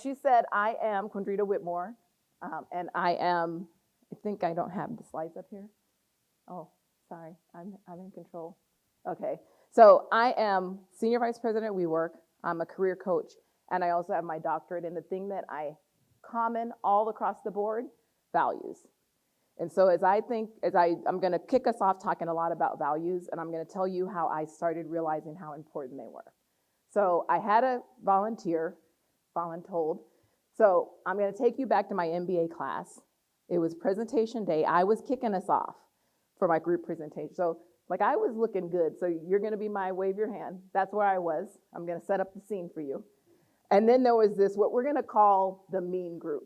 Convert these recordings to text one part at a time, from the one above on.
she said, I am Quendrida Whitmore, and I think I don't have the slides up here. Oh, sorry, I'm in control. Okay, so I am Senior Vice President at WeWork. I'm a career coach, and I also have my doctorate in the thing that common all across the board, values. And so I'm gonna kick us off talking a lot about values, and I'm gonna tell you how I started realizing how important they were. So I had a volunteer, voluntold. So I'm gonna take you back to my MBA class. It was presentation day. I was kicking us off for my group presentation. So like I was looking good. So you're gonna be my wave your hand. That's where I was. I'm gonna set up the scene for you. And then there was this, what we're gonna call the mean group.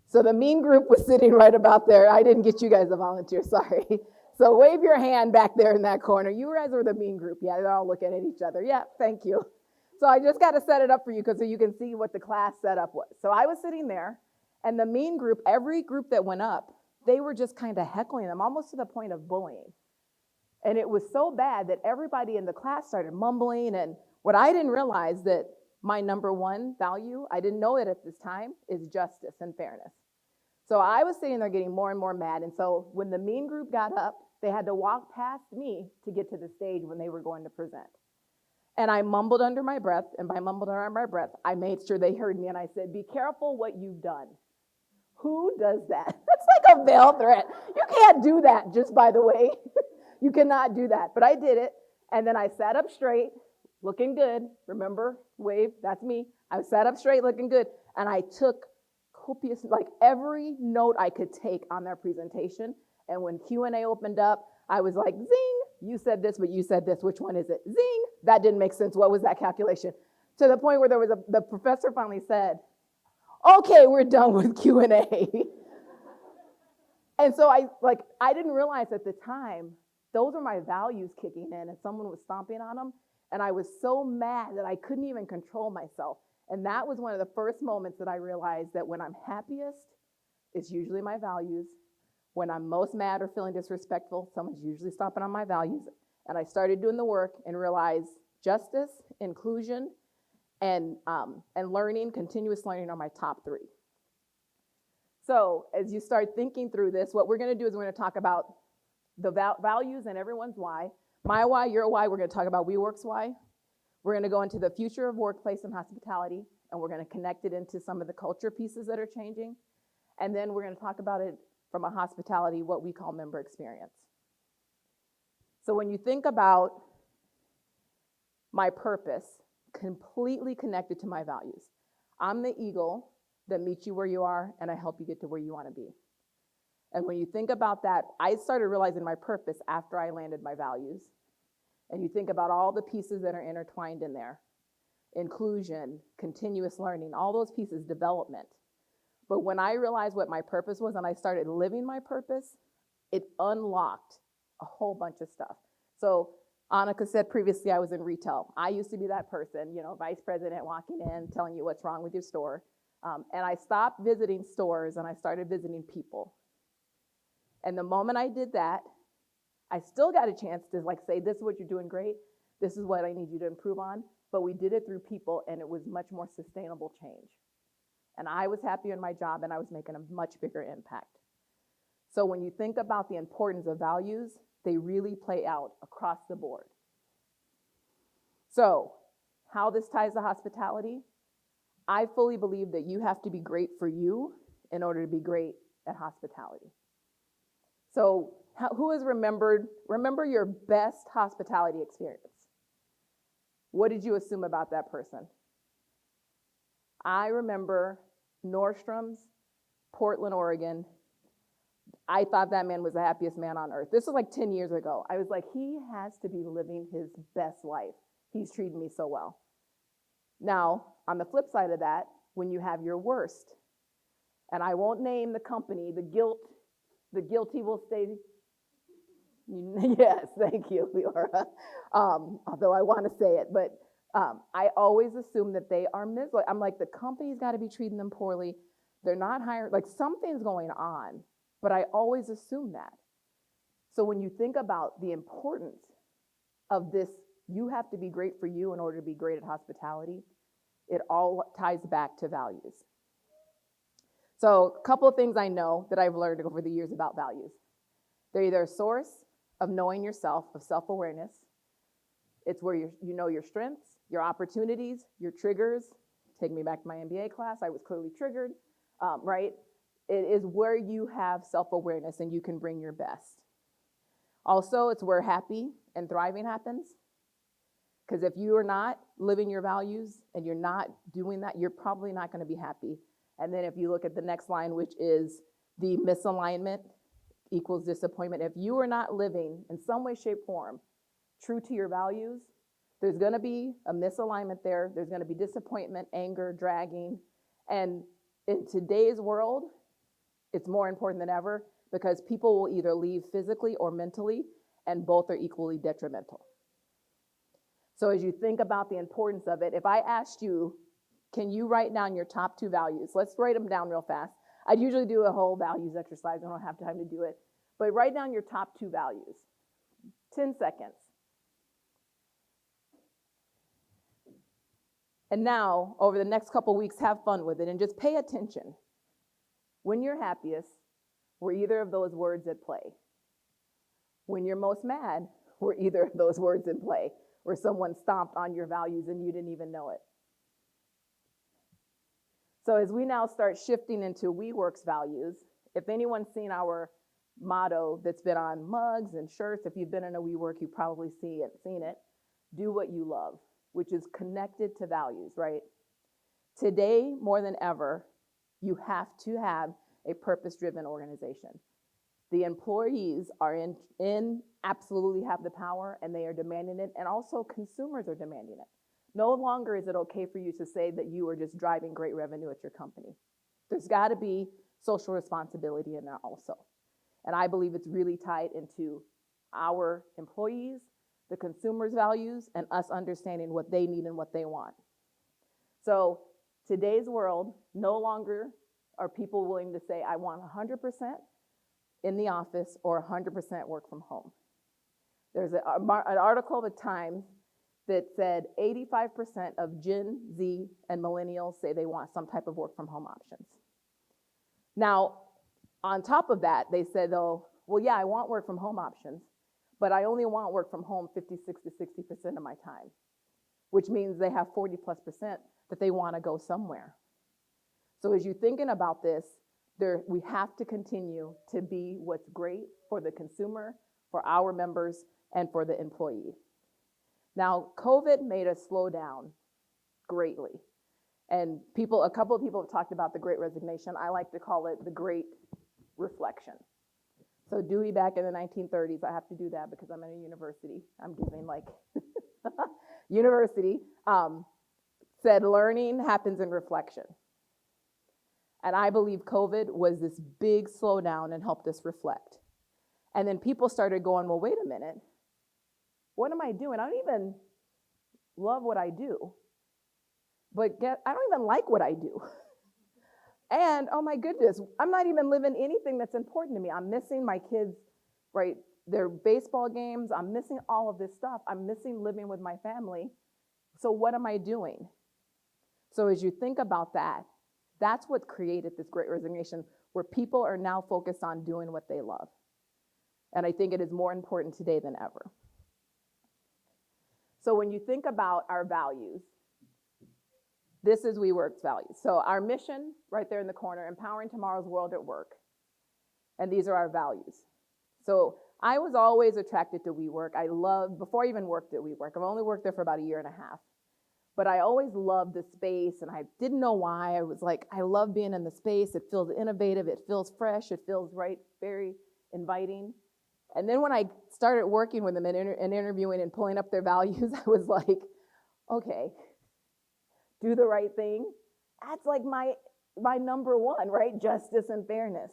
So the mean group was sitting right about there. I didn't get you guys a volunteer, sorry. So wave your hand back there in that corner. You guys were the mean group. Yeah, they're all looking at each other. Yeah, thank you. So I just got to set it up for you so you can see what the class setup was. So I was sitting there, and the mean group, every group that went up, they were just kind of heckling them, almost to the point of bullying. And it was so bad that everybody in the class started mumbling. And what I didn't realize that my number one value, I didn't know it at this time, is justice and fairness. So I was sitting there getting more and more mad. And so when the mean group got up, they had to walk past me to get to the stage when they were going to present. And I mumbled under my breath, and by mumbled under my breath, I made sure they heard me, and I said, be careful what you've done. Who does that? That's like a veiled threat. You can't do that, just by the way. You cannot do that. But I did it, and then I sat up straight, looking good. Remember, wave, that's me. I sat up straight, looking good, and I took copious, like every note I could take on their presentation. And when Q&A opened up, I was like, zing, you said this, but you said this. Which one is it? Zing, that didn't make sense. What was that calculation? To the point where the professor finally said, okay, we're done with Q&A. And so I didn't realize at the time, those were my values kicking in, and someone was stomping on them. And I was so mad that I couldn't even control myself. And that was one of the first moments that I realized that when I'm happiest, it's usually my values. When I'm most mad or feeling disrespectful, someone's usually stomping on my values. And I started doing the work and realized justice, inclusion, and learning, continuous learning are my top three. So as you start thinking through this, what we're gonna do is we're gonna talk about the values and everyone's why. My why, your why, we're gonna talk about WeWork's why. We're gonna go into the future of workplace and hospitality, and we're gonna connect it into some of the culture pieces that are changing. And then we're gonna talk about it from a hospitality, what we call member experience. So when you think about my purpose, completely connected to my values. I'm the eagle that meets you where you are, and I help you get to where you wanna be. And when you think about that, I started realizing my purpose after I landed my values. And you think about all the pieces that are intertwined in there. Inclusion, continuous learning, all those pieces, development. But when I realized what my purpose was and I started living my purpose, it unlocked a whole bunch of stuff. So Annika said previously I was in retail. I used to be that person, vice president walking in, telling you what's wrong with your store. And I stopped visiting stores and I started visiting people. And the moment I did that, I still got a chance to say, this is what you're doing great. This is what I need you to improve on. But we did it through people, and it was much more sustainable change. And I was happier in my job, and I was making a much bigger impact. So when you think about the importance of values, they really play out across the board. So how this ties to hospitality, I fully believe that you have to be great for you in order to be great at hospitality. So who has remember your best hospitality experience? What did you assume about that person? I remember Nordstrom's, Portland, Oregon. I thought that man was the happiest man on earth. This was like 10 years ago. I was like, he has to be living his best life. He's treating me so well. Now, on the flip side of that, when you have your worst, and I won't name the company, the guilty will stay. Yes, thank you, Leora. Although I want to say it, but I always assume that they are miserable. I'm like, the company's got to be treating them poorly. They're not hiring, something's going on, but I always assume that. So when you think about the importance of this, you have to be great for you in order to be great at hospitality. It all ties back to values. So a couple of things I know that I've learned over the years about values. They're either a source of knowing yourself, of self-awareness. It's where you know your strengths, your opportunities, your triggers. Take me back to my MBA class. I was clearly triggered, right? It is where you have self-awareness and you can bring your best. Also, it's where happy and thriving happens. Because if you are not living your values and you're not doing that, you're probably not going to be happy. And then if you look at the next line, which is the misalignment equals disappointment. If you are not living in some way, shape, form true to your values, there's going to be a misalignment there. There's going to be disappointment, anger, dragging. And in today's world, it's more important than ever because people will either leave physically or mentally, and both are equally detrimental. So as you think about the importance of it, if I asked you, can you write down your top 2 values? Let's write them down real fast. I'd usually do a whole values exercise. I don't have time to do it. But write down your top 2 values. 10 seconds. And now, over the next couple weeks, have fun with it and just pay attention. When you're happiest, were either of those words at play? When you're most mad, were either of those words in play? Where someone stomped on your values and you didn't even know it? So as we now start shifting into WeWork's values, if anyone's seen our motto that's been on mugs and shirts, if you've been in a WeWork, you've probably seen it, do what you love, which is connected to values, right? Today, more than ever, you have to have a purpose-driven organization. The employees are absolutely have the power and they are demanding it, and also consumers are demanding it. No longer is it okay for you to say that you are just driving great revenue at your company. There's got to be social responsibility in there also. And I believe it's really tied into our employees, the consumers' values, and us understanding what they need and what they want. So today's world, no longer are people willing to say, I want 100% in the office or 100% work from home. There's an article at the Times that said 85% of Gen Z and millennials say they want some type of work from home options. Now, on top of that, they said, though, well, yeah, I want work from home options, but I only want work from home 56 to 60% of my time, which means they have 40+% that they want to go somewhere. So as you're thinking about this, we have to continue to be what's great for the consumer, for our members, and for the employee. Now, COVID made us slow down greatly. And a couple of people have talked about the Great Resignation. I like to call it the Great Reflection. So Dewey back in the 1930s, I have to do that because I'm in a university. I'm giving like university, said learning happens in reflection. And I believe COVID was this big slowdown and helped us reflect. And then people started going, well, wait a minute. What am I doing? I don't even love what I do. But I don't even like what I do. And, oh my goodness, I'm not even living anything that's important to me. I'm missing my kids, right, their baseball games. I'm missing all of this stuff. I'm missing living with my family. So what am I doing? So as you think about that, that's what created this Great Resignation, where people are now focused on doing what they love. And I think it is more important today than ever. So when you think about our values, this is WeWork's values. So our mission, right there in the corner, empowering tomorrow's world at work. And these are our values. So I was always attracted to WeWork. Before I even worked at WeWork, I've only worked there for about 1.5 years. But I always loved the space, and I didn't know why. I was like, I love being in the space. It feels innovative. It feels fresh. It feels very inviting. And then when I started working with them and interviewing and pulling up their values, I was like, okay, do the right thing. That's like my number one, right? Justice and fairness.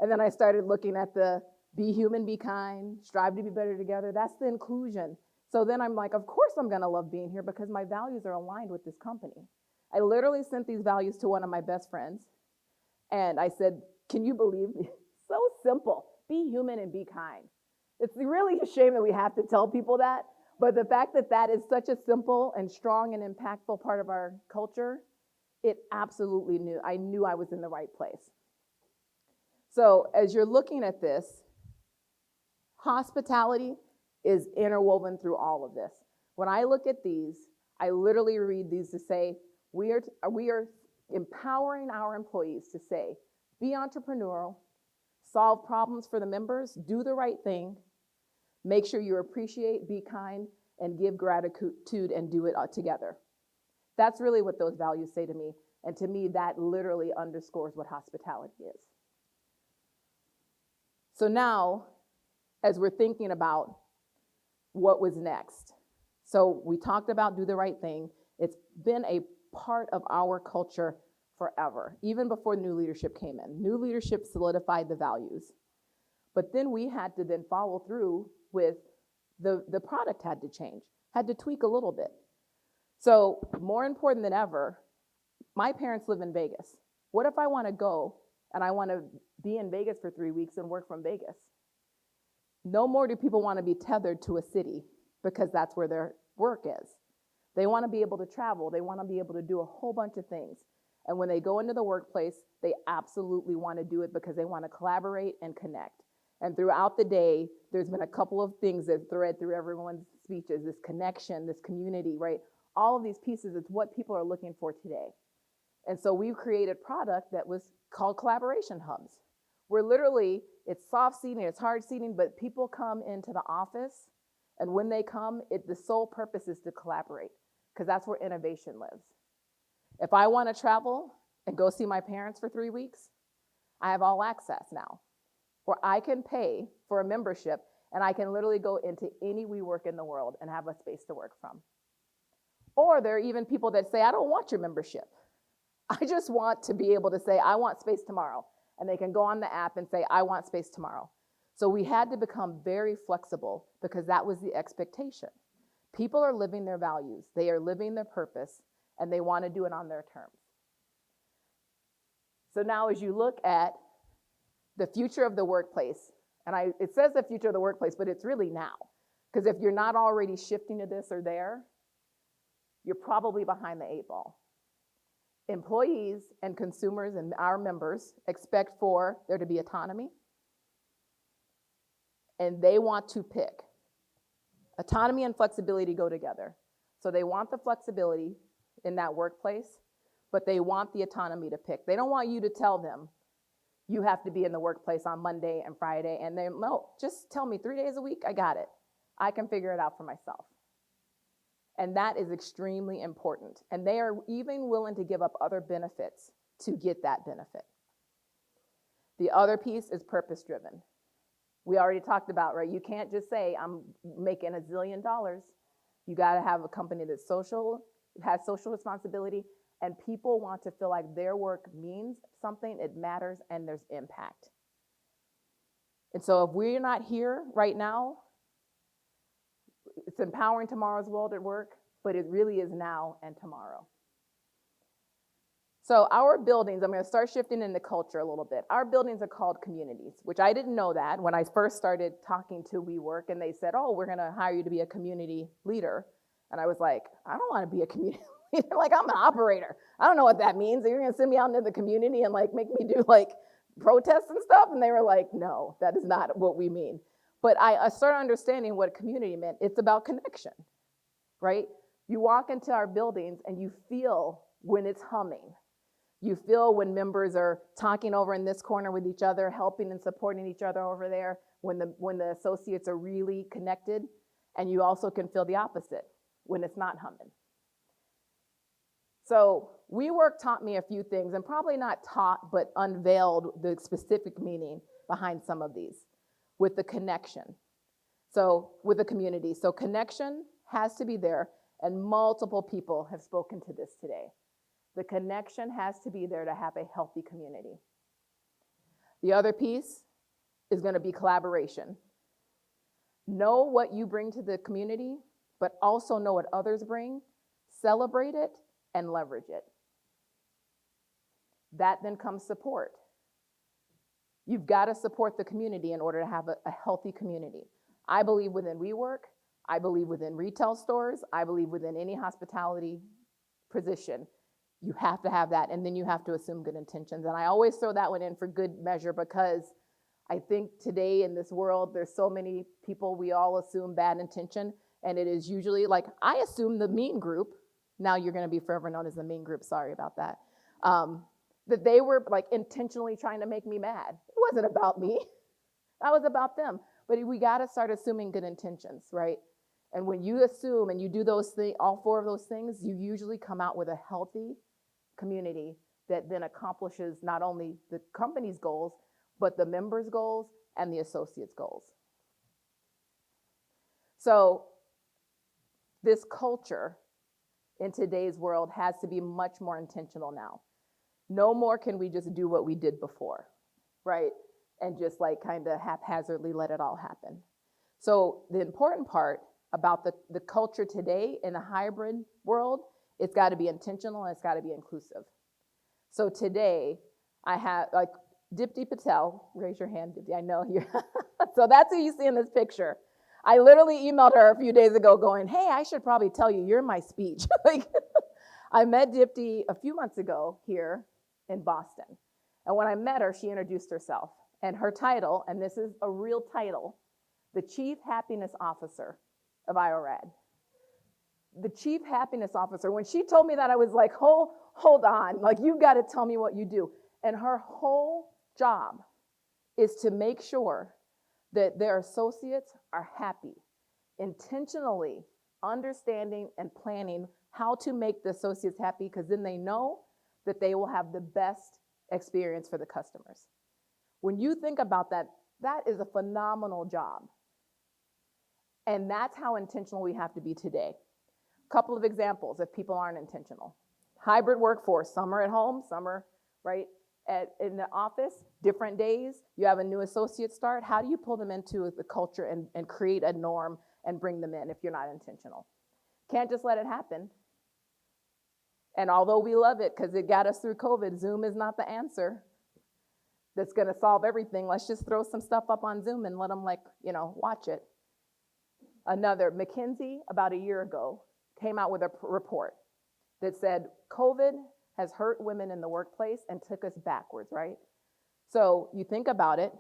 And then I started looking at the be human, be kind, strive to be better together. That's the inclusion. So then I'm like, of course I'm gonna love being here because my values are aligned with this company. I literally sent these values to one of my best friends. And I said, can you believe me? So simple, be human and be kind. It's really a shame that we have to tell people that, But the fact that that is such a simple and strong and impactful part of our culture, it absolutely I knew I was in the right place. So as you're looking at this, hospitality is interwoven through all of this. When I look at these, I literally read these to say, we are empowering our employees to say, be entrepreneurial, solve problems for the members, do the right thing, make sure you appreciate, be kind, and give gratitude and do it together. That's really what those values say to me. And to me, that literally underscores what hospitality is. So now, as we're thinking about what was next. So we talked about do the right thing. It's been a part of our culture forever, even before new leadership came in. New leadership solidified the values. But then we had to then follow through with the product had to change, had to tweak a little bit. So more important than ever, my parents live in Vegas. What if I want to go and I want to be in Vegas for 3 weeks and work from Vegas? No more do people want to be tethered to a city because that's where their work is. They want to be able to travel. They want to be able to do a whole bunch of things. And when they go into the workplace, they absolutely want to do it because they want to collaborate and connect. And throughout the day, there's been a couple of things that thread through everyone's speeches, this connection, this community, right? All of these pieces, it's what people are looking for today. And so we've created product that was called collaboration hubs. Where literally, it's soft seating, it's hard seating, but people come into the office, and when they come, the sole purpose is to collaborate, because that's where innovation lives. If I want to travel and go see my parents for 3 weeks, I have all access now, where I can pay for a membership, and I can literally go into any WeWork in the world and have a space to work from. Or there are even people that say, I don't want your membership. I just want to be able to say, I want space tomorrow. And they can go on the app and say, I want space tomorrow. So we had to become very flexible because that was the expectation. People are living their values. They are living their purpose, and they want to do it on their terms. So now as you look at the future of the workplace, and it says the future of the workplace, but it's really now. Because if you're not already shifting to this or there, you're probably behind the 8 ball. Employees and consumers and our members expect for there to be autonomy, and they want to pick. Autonomy and flexibility go together. So they want the flexibility in that workplace, but they want the autonomy to pick. They don't want you to tell them, you have to be in the workplace on Monday and Friday, and no, just tell me 3 days a week, I got it. I can figure it out for myself. And that is extremely important. And they are even willing to give up other benefits to get that benefit. The other piece is purpose-driven. We already talked about, right? You can't just say, I'm making $1 zillion. You got to have a company that's social, has social responsibility, and people want to feel like their work means something, it matters, and there's impact. And so if we're not here right now, it's empowering tomorrow's world at work, but it really is now and tomorrow. So our buildings, I'm going to start shifting into culture a little bit. Our buildings are called communities, which I didn't know that when I first started talking to WeWork, and they said, oh, we're going to hire you to be a community leader. And I was like, I don't want to be a community leader. Like, I'm an operator. I don't know what that means. You're going to send me out into the community and like make me do like protests and stuff? And they were like, no, that is not what we mean. But I started understanding what community meant. It's about connection, right? You walk into our buildings and you feel when it's humming. You feel when members are talking over in this corner with each other, helping and supporting each other over there, when the associates are really connected, and you also can feel the opposite when it's not humming. So WeWork taught me a few things, and probably not taught, but unveiled the specific meaning behind some of these with the connection. So with the community. So connection has to be there, and multiple people have spoken to this today. The connection has to be there to have a healthy community. The other piece is going to be collaboration. Know what you bring to the community, but also know what others bring, celebrate it, and leverage it. That then comes support. You've got to support the community in order to have a healthy community. I believe within WeWork, I believe within retail stores, I believe within any hospitality position, you have to have that, and then you have to assume good intentions. And I always throw that one in for good measure, because I think today in this world, there's so many people, we all assume bad intention, and it is usually like, I assume the mean group, now you're gonna be forever known as the mean group, sorry about that, that they were like intentionally trying to make me mad. It wasn't about me, that was about them. But we gotta start assuming good intentions, right? And when you assume and you do those things, all four of those things, you usually come out with a healthy community that then accomplishes not only the company's goals, but the members' goals and the associates' goals. So this culture in today's world has to be much more intentional now. No more can we just do what we did before, right? And just like kind of haphazardly let it all happen. So the important part about the culture today in a hybrid world, it's got to be intentional and it's got to be inclusive. So today I have like Dipti Patel, raise your hand, Dipti, I know you. So that's who you see in this picture. I literally emailed her a few days ago going, hey, I should probably tell you, you're my speech. Like, I met Dipti a few months ago here in Boston. And when I met her, she introduced herself. And her title, and this is a real title, the Chief Happiness Officer of IORAD. The Chief Happiness Officer. When she told me that, I was like, hold on, like you've got to tell me what you do. And her whole job is to make sure that their associates are happy, intentionally understanding and planning how to make the associates happy, because then they know that they will have the best experience for the customers. When you think about that, that is a phenomenal job. And that's how intentional we have to be today. A couple of examples if people aren't intentional. Hybrid workforce, some are at home, some are right in the office, different days. You have a new associate start. How do you pull them into the culture and create a norm and bring them in if you're not intentional? Can't just let it happen. And although we love it because it got us through COVID, Zoom is not the answer that's going to solve everything. Let's just throw some stuff up on Zoom and let them watch it. Another, McKinsey, about a year ago, came out with a report that said COVID has hurt women in the workplace and took us backwards, right? So you think about it,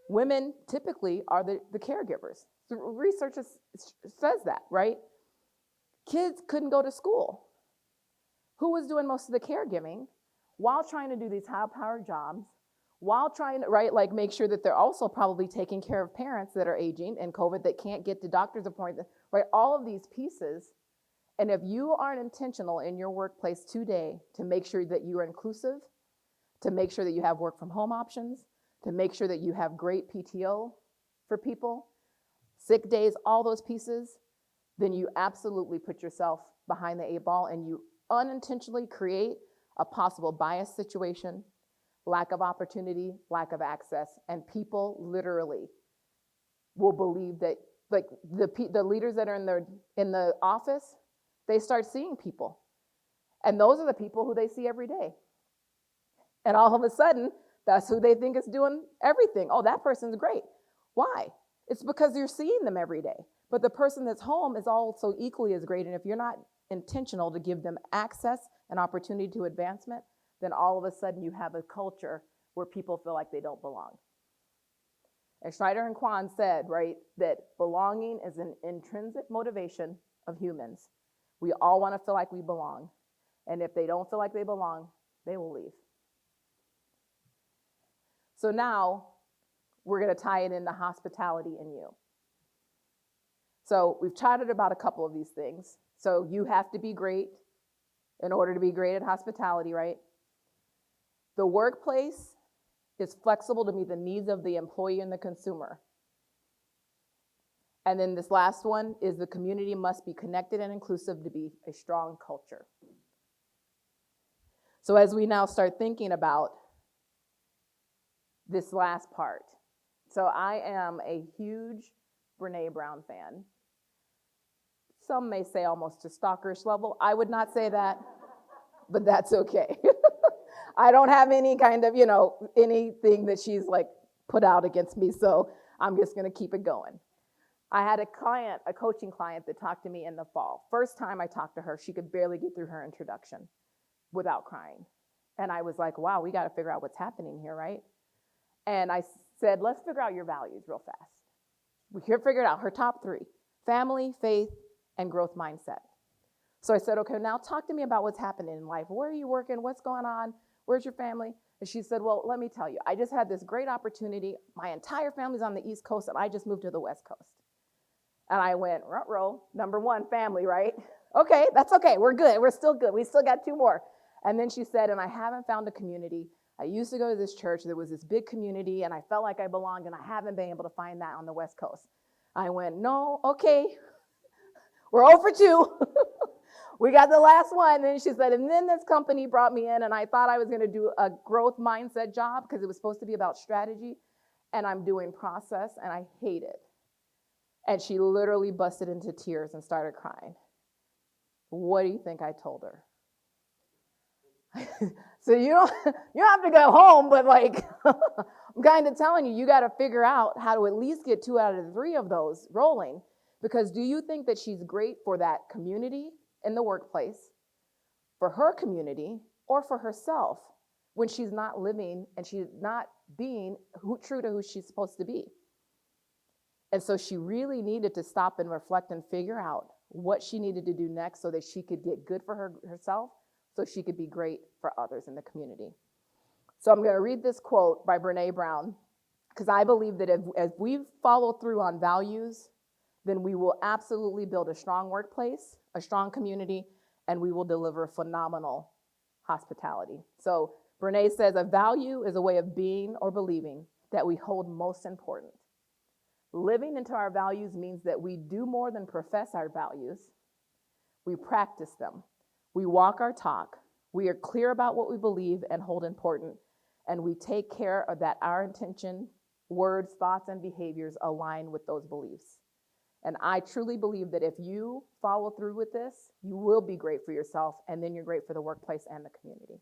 women typically are the caregivers. The research says that, right? Kids couldn't go to school. Who was doing most of the caregiving while trying to do these high-powered jobs, while trying to, make sure that they're also probably taking care of parents that are aging and COVID that can't get to doctor's appointments, right? All of these pieces. And if you aren't intentional in your workplace today to make sure that you are inclusive, to make sure that you have work from home options, to make sure that you have great PTO for people, sick days, all those pieces, then you absolutely put yourself behind the 8 ball and you unintentionally create a possible bias situation, lack of opportunity, lack of access, and people literally will believe that, like the leaders that are in the office, they start seeing people. And those are the people who they see every day. And all of a sudden, that's who they think is doing everything. Oh, that person's great. Why? It's because you're seeing them every day. But the person that's home is also equally as great. And if you're not intentional to give them access and opportunity to advancement, then all of a sudden you have a culture where people feel like they don't belong. And Schneider and Quen said, right, that belonging is an intrinsic motivation of humans. We all want to feel like we belong. And if they don't feel like they belong, they will leave. So now we're going to tie it into hospitality in you. So we've chatted about a couple of these things. So you have to be great in order to be great at hospitality, right? The workplace is flexible to meet the needs of the employee and the consumer. And then this last one is the community must be connected and inclusive to be a strong culture. So as we now start thinking about this last part, so I am a huge Brene Brown fan. Some may say almost to stalkerish level. I would not say that, but that's okay. I don't have any kind of, anything that she's like put out against me, so I'm just gonna keep it going. I had a coaching client that talked to me in the fall. First time I talked to her, she could barely get through her introduction without crying. And I was like, wow, we got to figure out what's happening here, right? And I said, let's figure out your values real fast. We figured out her top 3, family, faith, and growth mindset. So I said, okay, now talk to me about what's happening in life. Where are you working? What's going on? Where's your family? And she said, well, let me tell you, I just had this great opportunity. My entire family's on the East Coast, and I just moved to the West Coast. And I went, ruh-roh, number 1, family, right? Okay, that's okay. We're good. We're still good. We still got 2 more. And then she said, and I haven't found a community. I used to go to this church. There was this big community, and I felt like I belonged, and I haven't been able to find that on the West Coast. I went, no, okay. We're 0 for 2. We got the last one. And then she said, and then this company brought me in, and I thought I was going to do a growth mindset job because it was supposed to be about strategy, and I'm doing process, and I hate it. And she literally busted into tears and started crying. What do you think I told her? So you don't have to go home, but like I'm kind of telling you, you got to figure out how to at least get 2 out of the 3 of those rolling. Because do you think that she's great for that community in the workplace, for her community, or for herself when she's not living and she's not being true to who she's supposed to be? And so she really needed to stop and reflect and figure out what she needed to do next so that she could get good for herself, so she could be great for others in the community. So I'm going to read this quote by Brené Brown, because I believe that as we follow through on values, then we will absolutely build a strong workplace, a strong community, and we will deliver phenomenal hospitality. So Brené says, a value is a way of being or believing that we hold most important. Living into our values means that we do more than profess our values. We practice them. We walk our talk. We are clear about what we believe and hold important. And we take care of that our intention, words, thoughts, and behaviors align with those beliefs. And I truly believe that if you follow through with this, you will be great for yourself, and then you're great for the workplace and the community.